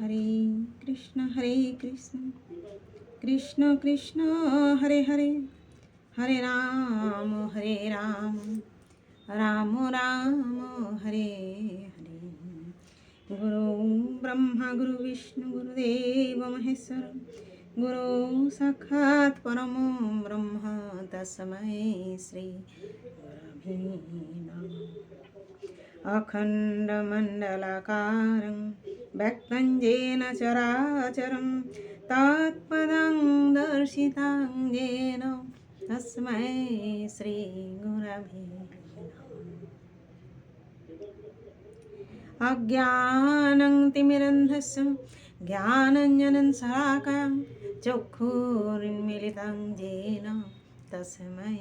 হরে হরে কৃষ্ণ কৃষ্ণ কৃষ্ণ হরে হরে হরে রাম রাম রাম হরে হরে। গুরু ব্রহ্মা গুরু বিষ্ণু গুরুদেব মহেশ্বর গুরু সাক্ষাৎ পরম ব্রহ্ম তস্मै শ্রী গুরবে নমঃ। अखण्डमण्डलाकारं व्यक्तं येन चराचरं तत्पदं दर्शितं येन तस्मै श्रीगुरवे नमः। अज्ञानं तिमिरन्धस्य ज्ञानञ्जनं शलाकां चक्षुरुन्मीलितं येन तस्मै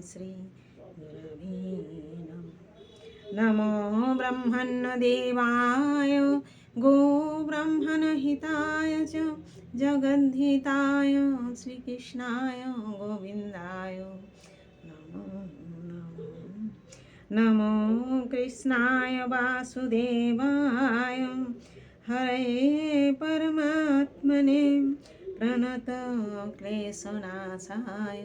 श्रीगुरवे नमः। नमो ब्रह्मण्यदेवाय गोब्रह्मणहिताय च जगद्धिताय श्रीकृष्णाय गोविन्दाय नमो नमः। नमो कृष्णाय वासुदेवाय हरे परमात्मने प्रणतक्लेशनाशाय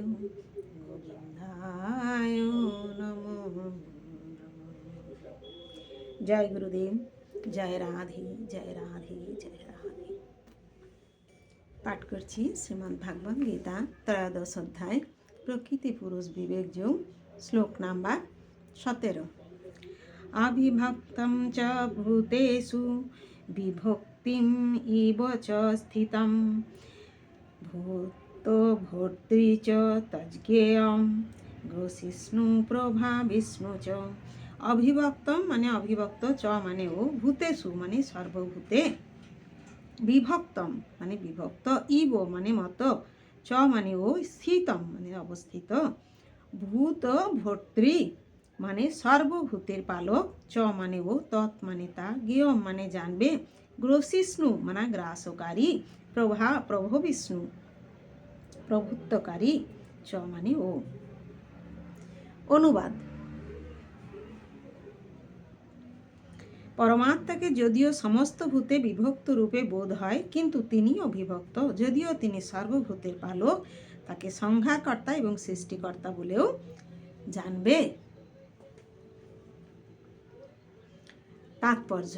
गोविन्दाय नमो। जय गुरुदेव, जय राधे जय राधे जय राधे। पाठ करছি শ্রীমদ্ ভাগবত গীতা ত্রয়োদশ অধ্যায় প্রকৃতি পুরুষ বিবেক যোগ শ্লোক নাম্বার 17। अविभक्तं च भूतेषु विभक्तिम् इव च स्थितं भूतो भोक्तृ च तज्ज्ञेयं ग्रसिष्णु प्रभा विष्णु च। अविभक्तम माने अविभक्त, च माने ओ, भूतेषु माने सर्वभूते, विभक्तम माने विभक्त, इव माने मत, च माने ओ, स्थितम माने अवस्थित, भूत भर्तृ माने सर्वभूतेर पालक, च माने ओ, तत् माने ता, ज्ञेय माने जानबे, ग्रसिष्णु माने ग्रासकारी, प्रभा प्रभु विष्णु प्रभुत्वकारी, च माने ओ। অনুবাদ। পরমাত্মাকে যদিও সমস্ত ভূতে বিভক্ত রূপে বোধ হয়, কিন্তু তিনি অবিভক্ত। যদিও তিনি সর্বভূতের পালক, তাকে সংহারকর্তা এবং সৃষ্টিকর্তা বলেও জানবে। তাৎপর্য: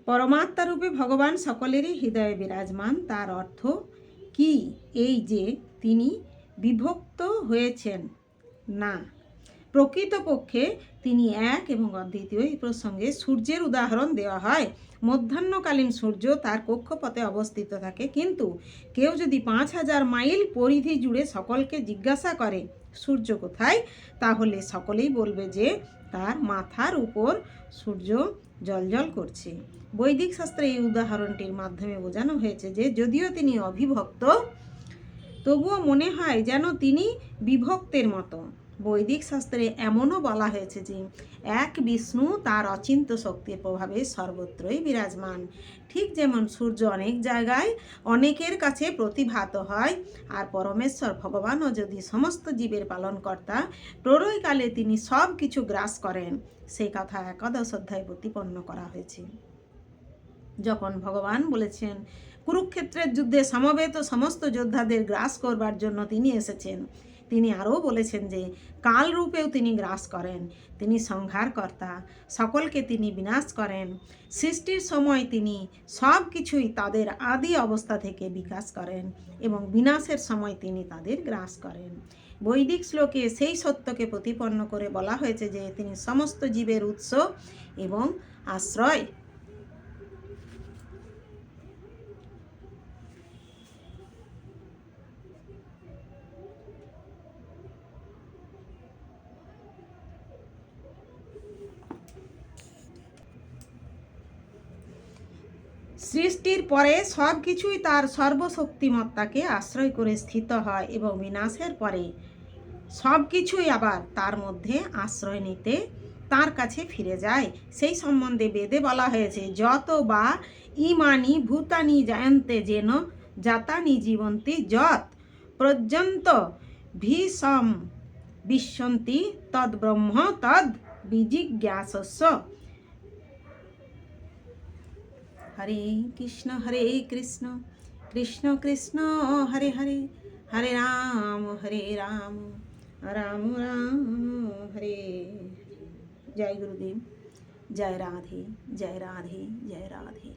পরমাত্মা রূপে ভগবান সকলেরই হৃদয়ে বিরাজমান। তার অর্থ কি এই যে তিনি বিভক্ত হয়েছেন না, প্রকৃতপক্ষে তিনি এক এবং অদ্বিতীয়। এই প্রসঙ্গে সূর্যের উদাহরণ দেওয়া হয়। মধ্যাহ্নকালীন সূর্য তার কক্ষপথে অবস্থিত থাকে, কিন্তু কেউ যদি 5000 মাইল পরিধি জুড়ে সকলকে জিজ্ঞাসা করে সূর্য কোথায়, তাহলে সকলেই বলবে যে তার মাথার উপর সূর্য জ্বলজ্বল করছে। বৈদিক শাস্ত্রে এই উদাহরণটির মাধ্যমে বোঝানো হয়েছে যে যদিও তিনি অবিভক্ত, তবুও মনে হয় যেন তিনি বিভক্তের মতো। বৈদিক শাস্ত্রে এমনও বলা হয়েছে যে এক বিষ্ণু তার অচিন্ত শক্তির প্রভাবে সর্বত্রই বিরাজমান। ঠিক যেমন সূর্য অনেক জায়গায় অনেকের কাছে প্রতিভাত হয়, আর পরমেশ্বর ভগবানও যদি সমস্ত জীবের পালনকর্তা, প্রলয়কালে তিনি সব কিছু গ্রাস করেন, সেই কথা একাদশ অধ্যায়ে প্রতিপন্ন করা হয়েছে। যখন ভগবান বলেছেন কুরুক্ষেত্রের যুদ্ধে সমবেত সমস্ত যোদ্ধাদের গ্রাস করবার জন্য তিনি এসেছেন, তিনি আরও বলেছেন যে কাল রূপেও তিনি গ্রাস করেন। তিনি সংহারকর্তা, সকলকে তিনি বিনাশ করেন। সৃষ্টির সময় তিনি সব কিছুই তাদের আদি অবস্থা থেকে বিকাশ করেন এবং বিনাশের সময় তিনি তাদের গ্রাস করেন। বৈদিক শ্লোকে সেই সত্যকে প্রতিপন্ন করে বলা হয়েছে যে তিনি সমস্ত জীবের উৎস এবং আশ্রয়। সৃষ্টির পরে সব কিছুই তার সর্বশক্তিমত্তাকে আশ্রয় করে স্থিত হয় এবং বিনাশের পরে সব কিছুই আবার তার মধ্যে আশ্রয় নিতে তার কাছে ফিরে যায়। সেই সম্বন্ধে বেদে বলা হয়েছে যত বা ইমানি ভূতানি জায়ন্তে যেন জাতানি জীবন্তি যত পর্যন্ত ভীষম বিশ্বন্তি তদ ব্রহ্ম তদ বিজিজ্ঞাসস্য। হরে কৃষ্ণ কৃষ্ণ কৃষ্ণ হরে হরে, হরে রাম রাম রাম হরে হরে। জয় গুরুদেব, জয় রাধে জয় রাধে জয় রাধে।